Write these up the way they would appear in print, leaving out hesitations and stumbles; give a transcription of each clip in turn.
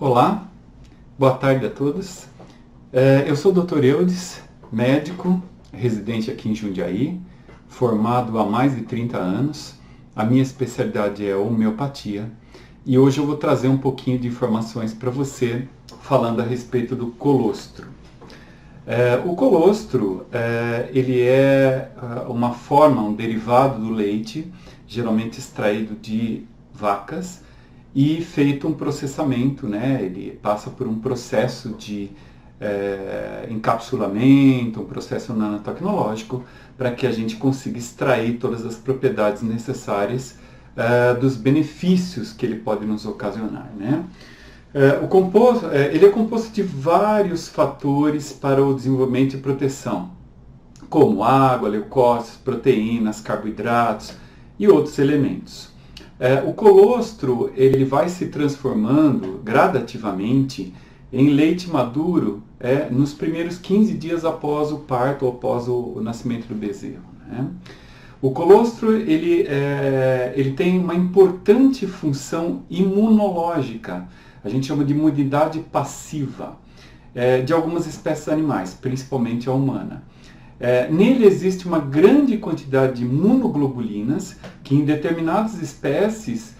Olá, boa tarde a todos. Eu sou o Dr. Eudes, médico, residente aqui em Jundiaí, formado há mais de 30 anos. A minha especialidade é homeopatia e hoje eu vou trazer um pouquinho de informações para você falando a respeito do colostro. O colostro ele é uma forma, um derivado do leite, geralmente extraído de vacas, e feito um processamento, né? Ele passa por um processo de encapsulamento, um processo nanotecnológico, para que a gente consiga extrair todas as propriedades necessárias dos benefícios que ele pode nos ocasionar, né? Ele é composto de vários fatores para o desenvolvimento e proteção, como água, leucócitos, proteínas, carboidratos e outros elementos. O colostro ele vai se transformando gradativamente em leite maduro nos primeiros 15 dias após o parto ou após o nascimento do bezerro, né? O colostro ele tem uma importante função imunológica, a gente chama de imunidade passiva, de algumas espécies animais, principalmente a humana. Nele existe uma grande quantidade de imunoglobulinas que em determinadas espécies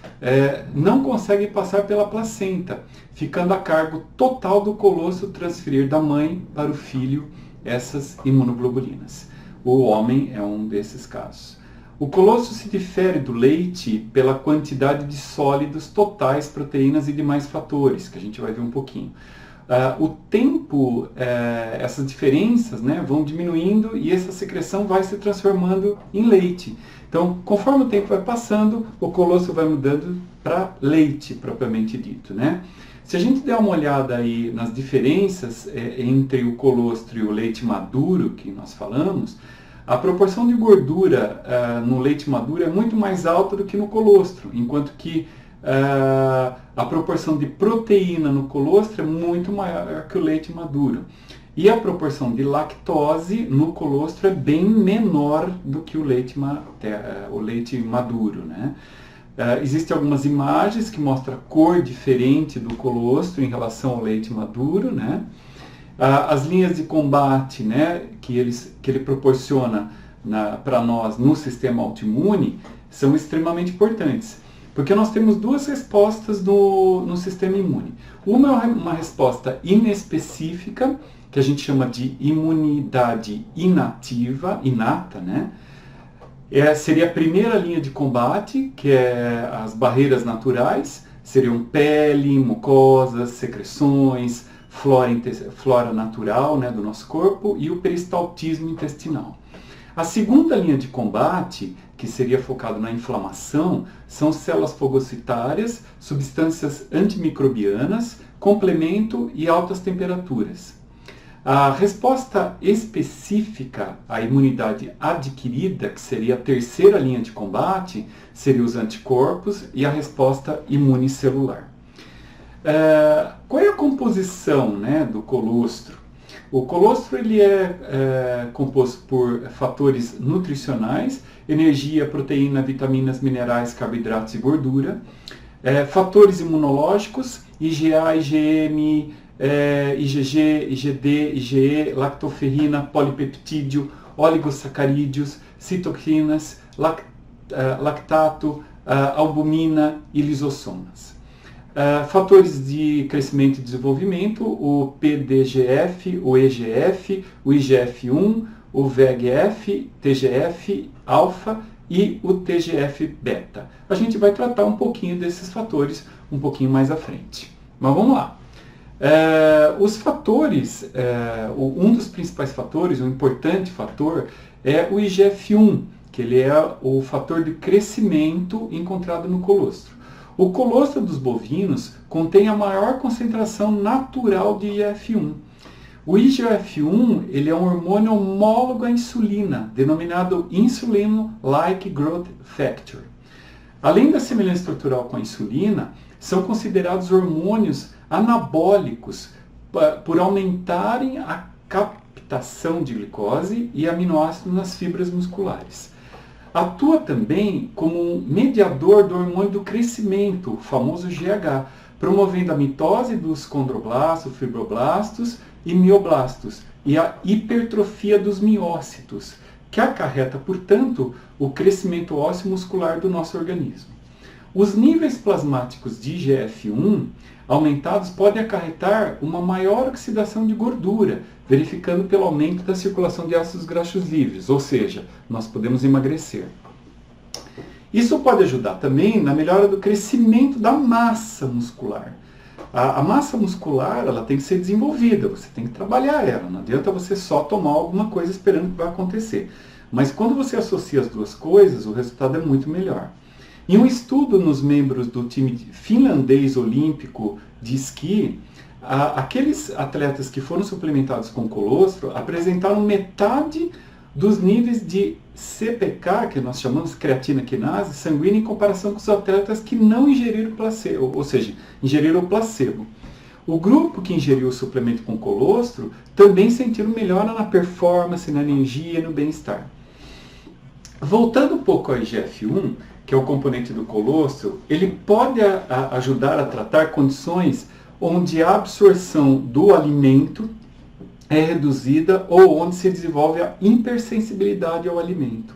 não conseguem passar pela placenta, ficando a cargo total do colostro transferir da mãe para o filho essas imunoglobulinas. O homem é um desses casos. O colostro se difere do leite pela quantidade de sólidos totais, proteínas e demais fatores, que a gente vai ver um pouquinho. O tempo, essas diferenças, né, vão diminuindo e essa secreção vai se transformando em leite. Então, conforme o tempo vai passando, o colostro vai mudando para leite, propriamente dito, né? Se a gente der uma olhada aí nas diferenças entre o colostro e o leite maduro, que nós falamos, a proporção de gordura no leite maduro é muito mais alta do que no colostro, enquanto que a proporção de proteína no colostro é muito maior que o leite maduro. E a proporção de lactose no colostro é bem menor do que o leite maduro, né? Existem algumas imagens que mostram a cor diferente do colostro em relação ao leite maduro, né? As linhas de combate, né, que ele proporciona para nós no sistema autoimune são extremamente importantes. Porque nós temos duas respostas no sistema imune. Uma é uma resposta inespecífica, que a gente chama de imunidade inativa, inata, né? Seria a primeira linha de combate, que é as barreiras naturais, seriam pele, mucosas, secreções, flora natural, né, do nosso corpo, e o peristaltismo intestinal. A segunda linha de combate, que seria focado na inflamação, são células fagocitárias, substâncias antimicrobianas, complemento e altas temperaturas. A resposta específica à imunidade adquirida, que seria a terceira linha de combate, seria os anticorpos e a resposta imunicelular. Qual é a composição, né, do colostro? O colostro ele é composto por fatores nutricionais, energia, proteína, vitaminas, minerais, carboidratos e gordura, fatores imunológicos, IgA, IgM, IgG, IgD, IgE, lactoferrina, polipeptídeo, oligosacarídeos, citoquinas, lactato, albumina e lisossomas. Fatores de crescimento e desenvolvimento, o PDGF, o EGF, o IGF-1, o VEGF, TGF-alfa e o TGF-beta. A gente vai tratar um pouquinho desses fatores um pouquinho mais à frente. Mas vamos lá. Os fatores, um dos principais fatores, um importante fator, é o IGF-1, que ele é o fator de crescimento encontrado no colostro. O colostro dos bovinos contém a maior concentração natural de IGF-1. O IGF-1 ele é um hormônio homólogo à insulina, denominado Insulin-like Growth Factor. Além da semelhança estrutural com a insulina, são considerados hormônios anabólicos por aumentarem a captação de glicose e aminoácidos nas fibras musculares. Atua também como um mediador do hormônio do crescimento, o famoso GH, promovendo a mitose dos condroblastos, fibroblastos e mioblastos, e a hipertrofia dos miócitos, que acarreta, portanto, o crescimento ósseo muscular do nosso organismo. Os níveis plasmáticos de IGF-1 aumentados podem acarretar uma maior oxidação de gordura, verificando pelo aumento da circulação de ácidos graxos livres, ou seja, nós podemos emagrecer. Isso pode ajudar também na melhora do crescimento da massa muscular. A massa muscular, ela tem que ser desenvolvida, você tem que trabalhar ela, não adianta você só tomar alguma coisa esperando que vai acontecer. Mas quando você associa as duas coisas, o resultado é muito melhor. Em um estudo nos membros do time finlandês olímpico de esqui, aqueles atletas que foram suplementados com colostro apresentaram metade dos níveis de CPK, que nós chamamos de creatina quinase, sanguínea em comparação com os atletas que não ingeriram placebo, ou seja, ingeriram o placebo. O grupo que ingeriu o suplemento com colostro também sentiram melhora na performance, na energia e no bem-estar. Voltando um pouco ao IGF-1, que é o componente do colostro, ele pode ajudar a tratar condições onde a absorção do alimento é reduzida ou onde se desenvolve a hipersensibilidade ao alimento.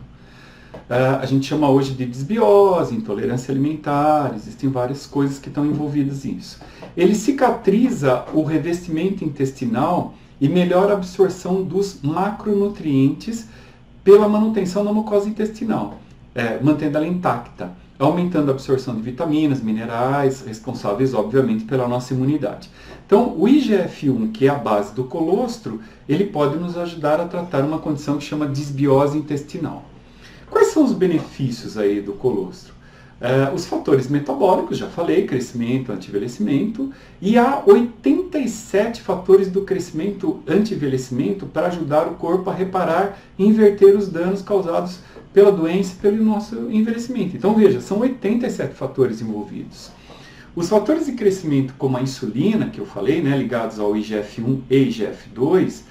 A gente chama hoje de disbiose, intolerância alimentar, existem várias coisas que estão envolvidas nisso. Ele cicatriza o revestimento intestinal e melhora a absorção dos macronutrientes pela manutenção da mucosa intestinal, mantendo ela intacta, aumentando a absorção de vitaminas, minerais, responsáveis, obviamente, pela nossa imunidade. Então, o IGF-1, que é a base do colostro, ele pode nos ajudar a tratar uma condição que chama disbiose intestinal. Quais são os benefícios aí do colostro? Os fatores metabólicos, já falei, crescimento, anti-envelhecimento, e há 87 fatores do crescimento anti-envelhecimento para ajudar o corpo a reparar e inverter os danos causados pela doença e pelo nosso envelhecimento. Então veja, são 87 fatores envolvidos. Os fatores de crescimento, como a insulina, que eu falei, ligados ao IGF-1 e IGF-2,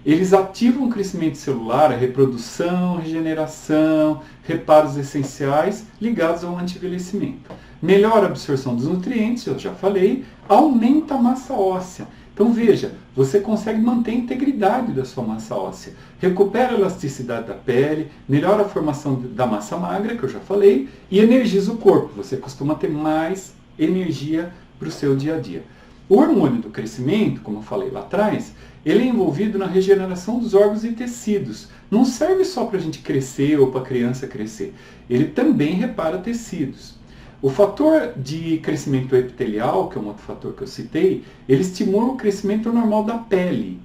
eles ativam o crescimento celular, a reprodução, regeneração, reparos essenciais ligados ao anti-envelhecimento. Melhora a absorção dos nutrientes, eu já falei, aumenta a massa óssea. Então veja, você consegue manter a integridade da sua massa óssea, recupera a elasticidade da pele, melhora a formação da massa magra, que eu já falei, e energiza o corpo. Você costuma ter mais energia para o seu dia a dia. O hormônio do crescimento, como eu falei lá atrás, ele é envolvido na regeneração dos órgãos e tecidos. Não serve só para a gente crescer ou para a criança crescer. Ele também repara tecidos. O fator de crescimento epitelial, que é um outro fator que eu citei, ele estimula o crescimento normal da pele.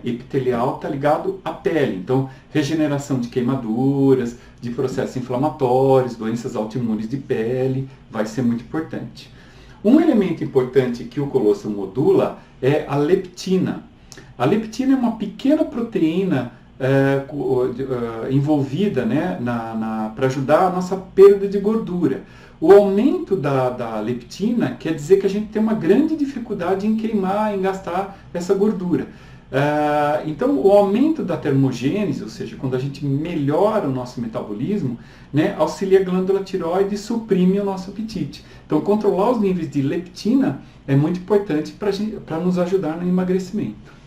Epitelial está ligado à pele. Então, regeneração de queimaduras, de processos inflamatórios, doenças autoimunes de pele, vai ser muito importante. Um elemento importante que o colostro modula é a leptina. A leptina é uma pequena proteína envolvida para ajudar a nossa perda de gordura. O aumento da leptina quer dizer que a gente tem uma grande dificuldade em queimar, em gastar essa gordura. Então, o aumento da termogênese, ou seja, quando a gente melhora o nosso metabolismo, auxilia a glândula tireoide e suprime o nosso apetite. Então, controlar os níveis de leptina é muito importante para nos ajudar no emagrecimento.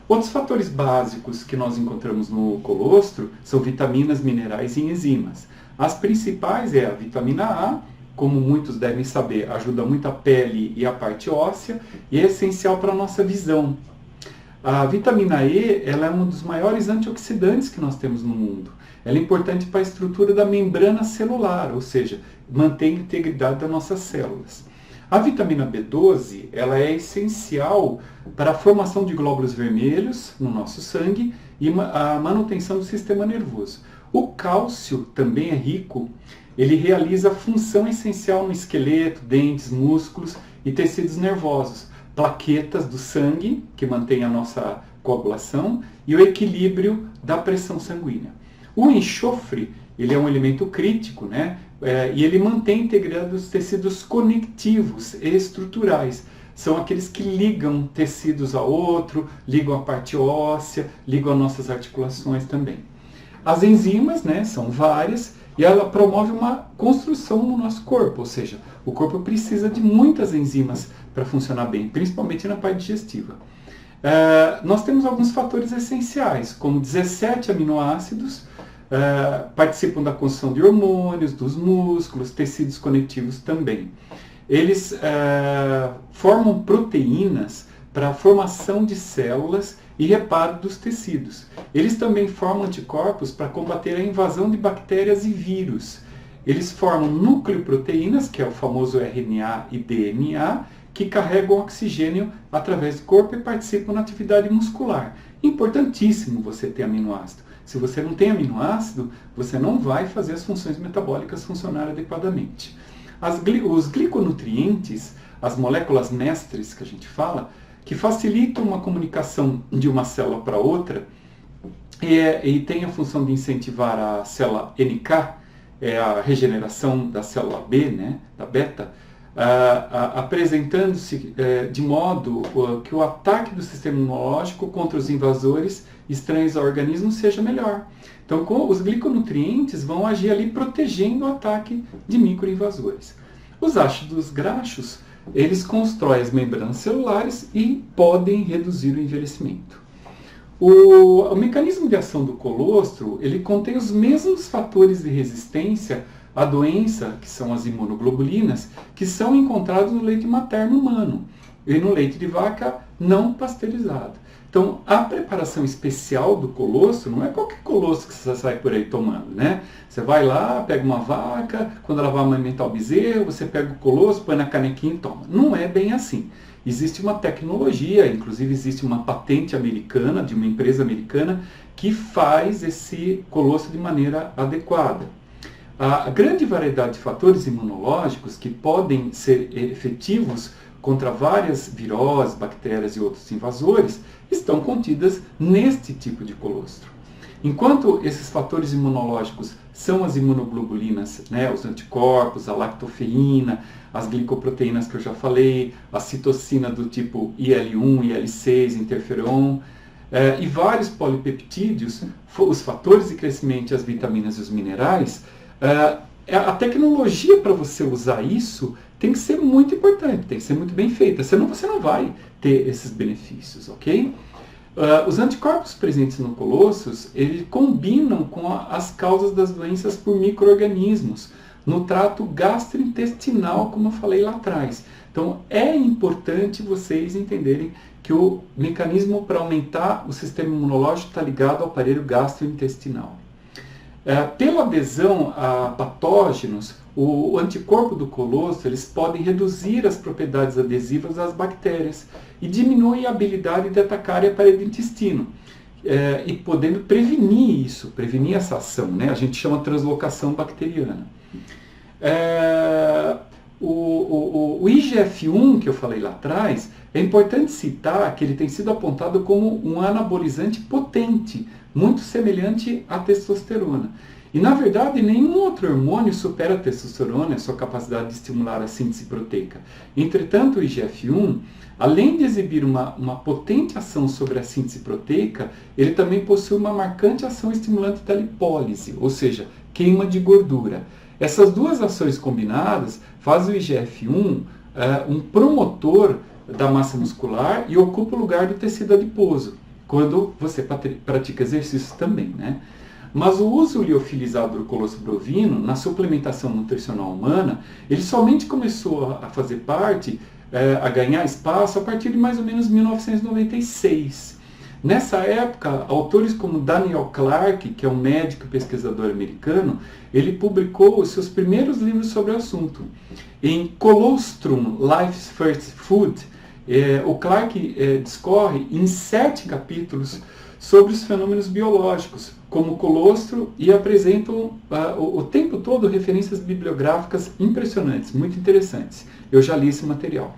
Outros fatores básicos que nós encontramos no colostro são vitaminas, minerais e enzimas. As principais é a vitamina A, como muitos devem saber, ajuda muito a pele e a parte óssea e é essencial para a nossa visão. A vitamina E, ela é um dos maiores antioxidantes que nós temos no mundo. Ela é importante para a estrutura da membrana celular, ou seja, mantém a integridade das nossas células. A vitamina B12, ela é essencial para a formação de glóbulos vermelhos no nosso sangue e a manutenção do sistema nervoso. O cálcio também é rico, ele realiza função essencial no esqueleto, dentes, músculos e tecidos nervosos, plaquetas do sangue, que mantém a nossa coagulação, e o equilíbrio da pressão sanguínea. O enxofre, ele é um elemento crítico, e ele mantém integrados os tecidos conectivos e estruturais. São aqueles que ligam tecidos a outro, ligam a parte óssea, ligam as nossas articulações também. As enzimas, são várias, e ela promove uma construção no nosso corpo, ou seja, o corpo precisa de muitas enzimas para funcionar bem, principalmente na parte digestiva. Nós temos alguns fatores essenciais, como 17 aminoácidos, participam da construção de hormônios, dos músculos, tecidos conectivos também. Eles formam proteínas para a formação de células e reparo dos tecidos. Eles também formam anticorpos para combater a invasão de bactérias e vírus. Eles formam nucleoproteínas, que é o famoso RNA e DNA, que carregam oxigênio através do corpo e participam na atividade muscular. Importantíssimo você ter aminoácido. Se você não tem aminoácido, você não vai fazer as funções metabólicas funcionarem adequadamente. Os gliconutrientes, as moléculas mestres que a gente fala, que facilitam uma comunicação de uma célula para outra e tem a função de incentivar a célula NK, a regeneração da célula B, né, da beta, apresentando-se de modo que o ataque do sistema imunológico contra os invasores estranhos ao organismo seja melhor. Então, os gliconutrientes vão agir ali protegendo o ataque de microinvasores. Os ácidos graxos, eles constroem as membranas celulares e podem reduzir o envelhecimento. O mecanismo de ação do colostro, ele contém os mesmos fatores de resistência à doença, que são as imunoglobulinas, que são encontrados no leite materno humano e no leite de vaca não pasteurizado. Então, a preparação especial do colostro não é qualquer colostro que você sai por aí tomando, né? Você vai lá, pega uma vaca, quando ela vai amamentar o bezerro, você pega o colostro, põe na canequinha e toma. Não é bem assim. Existe uma tecnologia, inclusive existe uma patente americana, de uma empresa americana, que faz esse colostro de maneira adequada. A grande variedade de fatores imunológicos que podem ser efetivos contra várias viroses, bactérias e outros invasores estão contidas neste tipo de colostro. Enquanto esses fatores imunológicos são as imunoglobulinas, né, os anticorpos, a lactofeína, as glicoproteínas que eu já falei, a citocina do tipo IL-1, IL-6, interferon, e vários polipeptídeos, os fatores de crescimento, as vitaminas e os minerais, a tecnologia para você usar isso tem que ser muito importante, tem que ser muito bem feita, senão você não vai ter esses benefícios, ok? Os anticorpos presentes no colostros, eles combinam com as causas das doenças por micro-organismos, no trato gastrointestinal, como eu falei lá atrás. Então, é importante vocês entenderem que o mecanismo para aumentar o sistema imunológico está ligado ao aparelho gastrointestinal. Pela adesão a patógenos, o anticorpo do colostro, eles podem reduzir as propriedades adesivas das bactérias e diminuir a habilidade de atacar a parede do intestino, e podendo prevenir isso, prevenir essa ação, né? A gente chama de translocação bacteriana. O IGF-1 que eu falei lá atrás, é importante citar que ele tem sido apontado como um anabolizante potente, muito semelhante à testosterona. E, na verdade, nenhum outro hormônio supera a testosterona em sua capacidade de estimular a síntese proteica. Entretanto, o IGF-1, além de exibir uma potente ação sobre a síntese proteica, ele também possui uma marcante ação estimulante da lipólise, ou seja, queima de gordura. Essas duas ações combinadas fazem o IGF-1 um promotor da massa muscular e ocupa o lugar do tecido adiposo, quando você pratica exercício também, né? Mas o uso liofilizado do colostro bovino na suplementação nutricional humana, ele somente começou a fazer parte, a ganhar espaço a partir de mais ou menos 1996. Nessa época, autores como Daniel Clark, que é um médico e pesquisador americano, ele publicou os seus primeiros livros sobre o assunto. Em Colostrum, Life's First Food, o Clark discorre em 7 capítulos sobre os fenômenos biológicos, como o colostro, e apresentam o tempo todo referências bibliográficas impressionantes, muito interessantes. Eu já li esse material.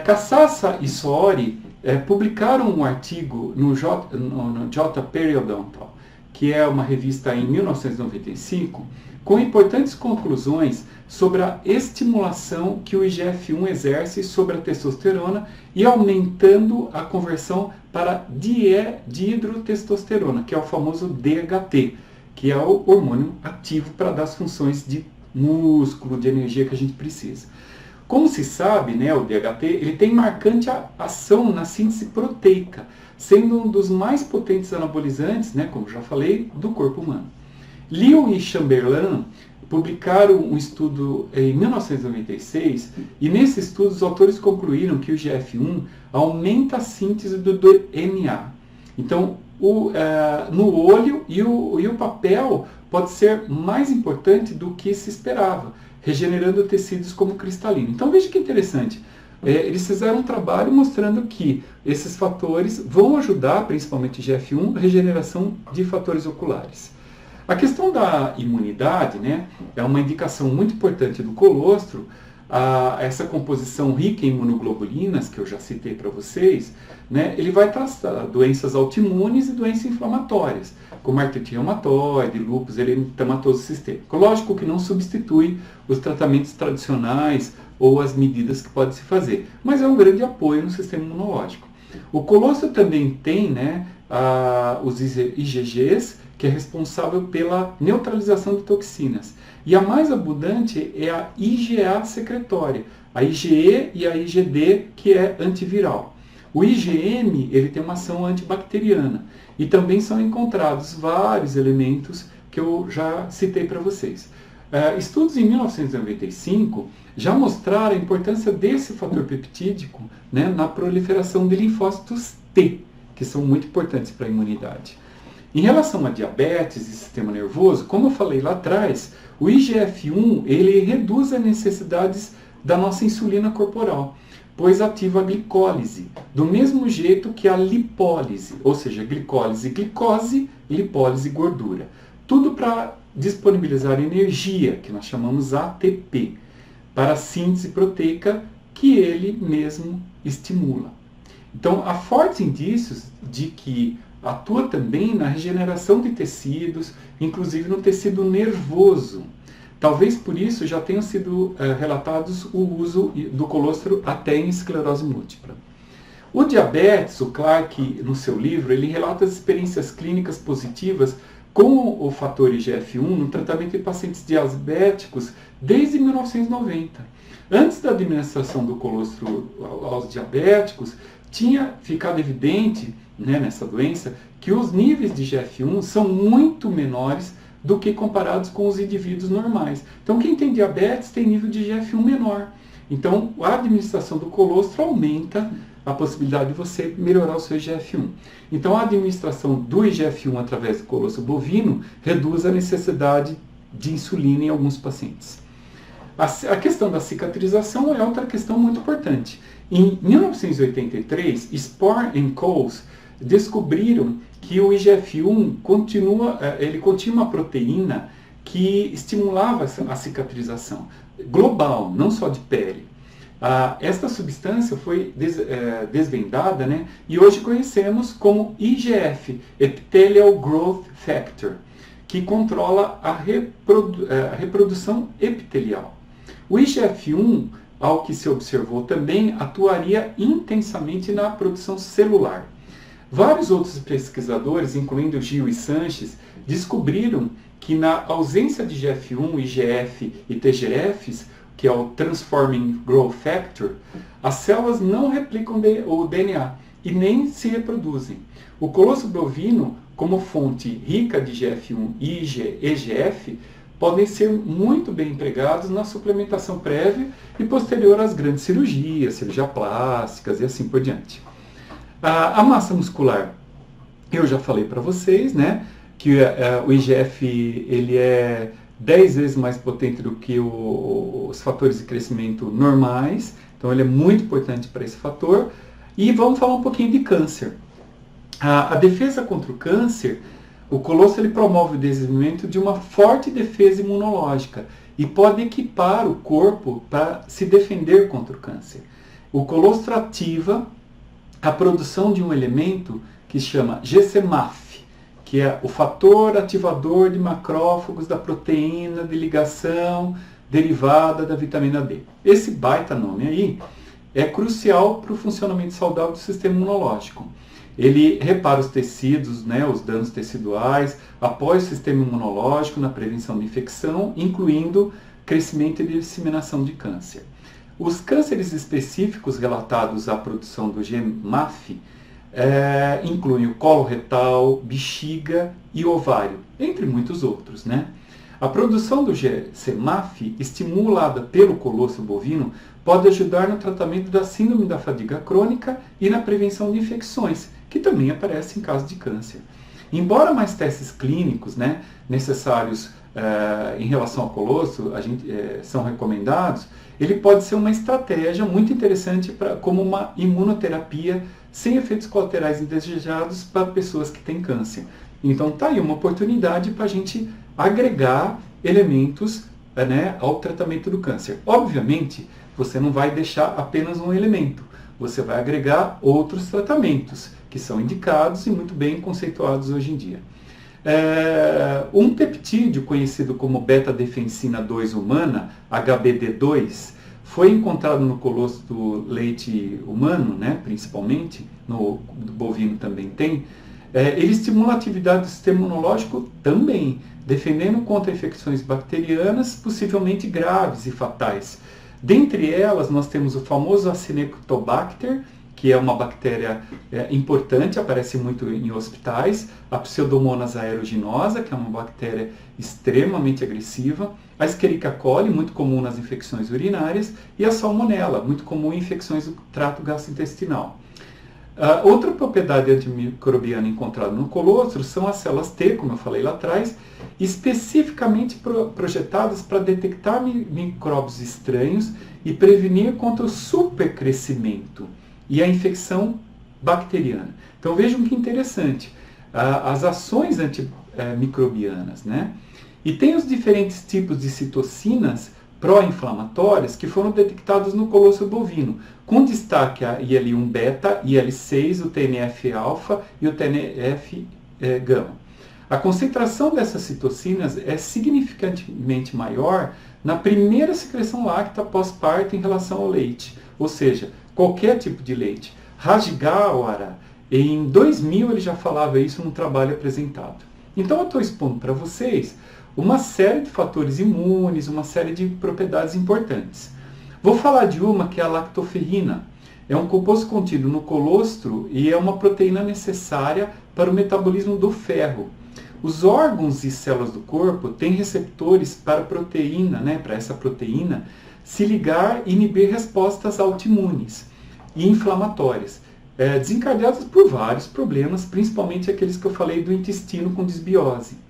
Cassassa e Soori publicaram um artigo no J. Periodontal, que é uma revista em 1995, com importantes conclusões sobre a estimulação que o IGF-1 exerce sobre a testosterona e aumentando a conversão para dihidrotestosterona, que é o famoso DHT, que é o hormônio ativo para dar as funções de músculo, de energia que a gente precisa. Como se sabe, né, o DHT ele tem marcante ação na síntese proteica, sendo um dos mais potentes anabolizantes, né, como já falei, do corpo humano. Lyon e Chamberlain publicaram um estudo em 1996 e nesse estudo os autores concluíram que o IGF-1 aumenta a síntese do DNA. Então, no olho e o papel pode ser mais importante do que se esperava, regenerando tecidos como cristalino. Então veja que interessante, eles fizeram um trabalho mostrando que esses fatores vão ajudar, principalmente o IGF-1, a regeneração de fatores oculares. A questão da imunidade, né, é uma indicação muito importante do colostro. Essa composição rica em imunoglobulinas, que eu já citei para vocês, né, ele vai tratar doenças autoimunes e doenças inflamatórias, como artrite reumatoide, lúpus eritematoso sistêmico. Lógico que não substitui os tratamentos tradicionais ou as medidas que pode se fazer, mas é um grande apoio no sistema imunológico. O colostro também tem, né, os IgGs, que é responsável pela neutralização de toxinas. E a mais abundante é a IgA secretória, a IgE e a IgD, que é antiviral. O IgM ele tem uma ação antibacteriana e também são encontrados vários elementos que eu já citei para vocês. Estudos em 1995 já mostraram a importância desse fator peptídico, né, na proliferação de linfócitos T, que são muito importantes para a imunidade. Em relação a diabetes e sistema nervoso, como eu falei lá atrás, o IGF-1 ele reduz as necessidades da nossa insulina corporal, pois ativa a glicólise, do mesmo jeito que a lipólise, ou seja, glicólise, glicose, lipólise, gordura. Tudo para disponibilizar energia, que nós chamamos ATP, para a síntese proteica que ele mesmo estimula. Então, há fortes indícios de que atua também na regeneração de tecidos, inclusive no tecido nervoso. Talvez por isso já tenham sido relatados o uso do colostro até em esclerose múltipla. O diabetes, o Clark, no seu livro, ele relata as experiências clínicas positivas com o fator IGF-1 no tratamento de pacientes diabéticos desde 1990. Antes da administração do colostro aos diabéticos, tinha ficado evidente, né, nessa doença, que os níveis de IGF-1 são muito menores do que comparados com os indivíduos normais. Então, quem tem diabetes tem nível de IGF-1 menor. Então, a administração do colostro aumenta a possibilidade de você melhorar o seu IGF-1. Então, a administração do IGF-1 através do colostro bovino reduz a necessidade de insulina em alguns pacientes. A questão da cicatrização é outra questão muito importante. Em 1983, Spohr e Coles descobriram que o IGF-1 continha uma proteína que estimulava a cicatrização global, não só de pele. Esta substância foi desvendada, né, e hoje conhecemos como IGF, Epithelial Growth Factor, que controla a reprodução epitelial. O IGF-1, ao que se observou também, atuaria intensamente na produção celular. Vários outros pesquisadores, incluindo Gil e Sanches, descobriram que na ausência de IGF-1, IGF e TGFs, que é o Transforming Growth Factor, as células não replicam o DNA e nem se reproduzem. O colostro bovino, como fonte rica de IGF-1 e EGF, podem ser muito bem empregados na suplementação prévia e posterior às grandes cirurgias, cirurgias plásticas e assim por diante. A massa muscular, eu já falei para vocês, né, que o IGF ele é 10 vezes mais potente do que os fatores de crescimento normais, então ele é muito importante para esse fator. E vamos falar um pouquinho de câncer. A defesa contra o câncer, o colostro ele promove o desenvolvimento de uma forte defesa imunológica e pode equipar o corpo para se defender contra o câncer. O colostro ativa a produção de um elemento que se chama GCMAF, que é o fator ativador de macrófagos da proteína de ligação derivada da vitamina D. Esse baita nome aí é crucial para o funcionamento saudável do sistema imunológico. Ele repara os tecidos, né, os danos teciduais, apoia o sistema imunológico na prevenção de infecção, incluindo crescimento e disseminação de câncer. Os cânceres específicos relatados à produção do GMAF incluem o colo retal, bexiga e ovário, entre muitos outros, né? A produção do GCMAF, estimulada pelo colostro bovino, pode ajudar no tratamento da síndrome da fadiga crônica e na prevenção de infecções, que também aparecem em caso de câncer. Embora mais testes clínicos, né, necessários em relação ao colostro são recomendados, ele pode ser uma estratégia muito interessante como uma imunoterapia sem efeitos colaterais indesejados para pessoas que têm câncer. Então está aí uma oportunidade para a gente agregar elementos, né, ao tratamento do câncer. Obviamente, você não vai deixar apenas um elemento, você vai agregar outros tratamentos que são indicados e muito bem conceituados hoje em dia. Um peptídeo conhecido como beta-defensina 2 humana, HBD2, foi encontrado no colostro leite humano, né, principalmente, no bovino também tem. Ele estimula a atividade do sistema imunológico também, defendendo contra infecções bacterianas, possivelmente graves e fatais. Dentre elas, nós temos o famoso Acinetobacter, que é uma bactéria importante, aparece muito em hospitais, a Pseudomonas aeruginosa, que é uma bactéria extremamente agressiva, a Escherichia coli, muito comum nas infecções urinárias, e a Salmonella, muito comum em infecções do trato gastrointestinal. Outra propriedade antimicrobiana encontrada no colostro são as células T, como eu falei lá atrás, especificamente projetadas para detectar micróbios estranhos e prevenir contra o supercrescimento e a infecção bacteriana. Então vejam que interessante, as ações antimicrobianas, né? E tem os diferentes tipos de citocinas pró-inflamatórias que foram detectados no colostro bovino, com destaque a IL-1-beta, IL-6, o TNF-alfa e o TNF-gama. A concentração dessas citocinas é significativamente maior na primeira secreção láctea pós-parto em relação ao leite, ou seja, qualquer tipo de leite. Rajigawara, em 2000, ele já falava isso num trabalho apresentado. Então eu estou expondo para vocês uma série de fatores imunes, uma série de propriedades importantes. Vou falar de uma que é a lactoferrina. É um composto contido no colostro e é uma proteína necessária para o metabolismo do ferro. Os órgãos e células do corpo têm receptores para a proteína, né, para essa proteína se ligar e inibir respostas autoimunes e inflamatórias, desencadeadas por vários problemas, principalmente aqueles que eu falei do intestino com desbiose.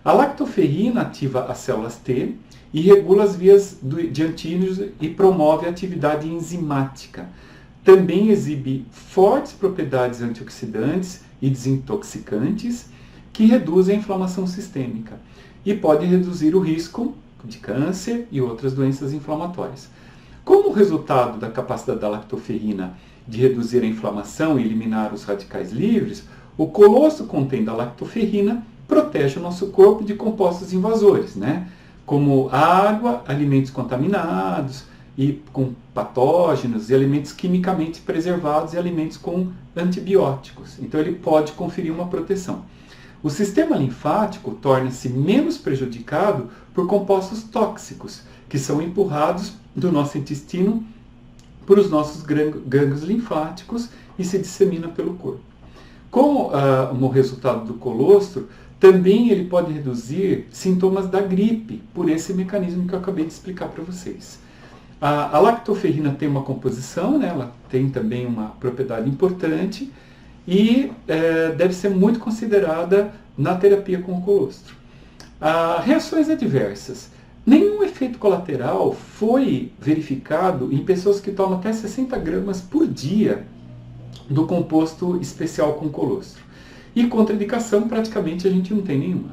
A lactoferrina ativa as células T e regula as vias de antígenos e promove a atividade enzimática. Também exibe fortes propriedades antioxidantes e desintoxicantes que reduzem a inflamação sistêmica e pode reduzir o risco de câncer e outras doenças inflamatórias. Como resultado da capacidade da lactoferrina de reduzir a inflamação e eliminar os radicais livres, o colostro contendo a lactoferrina protege o nosso corpo de compostos invasores, né? Como água, alimentos contaminados e com patógenos e alimentos quimicamente preservados e alimentos com antibióticos. Então ele pode conferir uma proteção. O sistema linfático torna-se menos prejudicado por compostos tóxicos, que são empurrados do nosso intestino por os nossos gânglios linfáticos e se dissemina pelo corpo. Como resultado do colostro, também ele pode reduzir sintomas da gripe, por esse mecanismo que eu acabei de explicar para vocês. A lactoferrina tem uma composição, né, ela tem também uma propriedade importante e deve ser muito considerada na terapia com o colostro. Reações adversas. Nenhum efeito colateral foi verificado em pessoas que tomam até 60 gramas por dia do composto especial com colostro. E contraindicação, praticamente, a gente não tem nenhuma.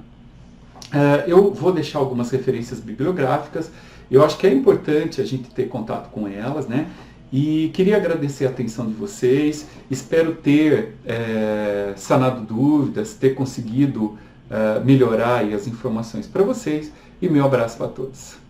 Eu vou deixar algumas referências bibliográficas. Eu acho que é importante a gente ter contato com elas, né? E queria agradecer a atenção de vocês. Espero ter sanado dúvidas, ter conseguido melhorar aí as informações para vocês. E meu abraço para todos.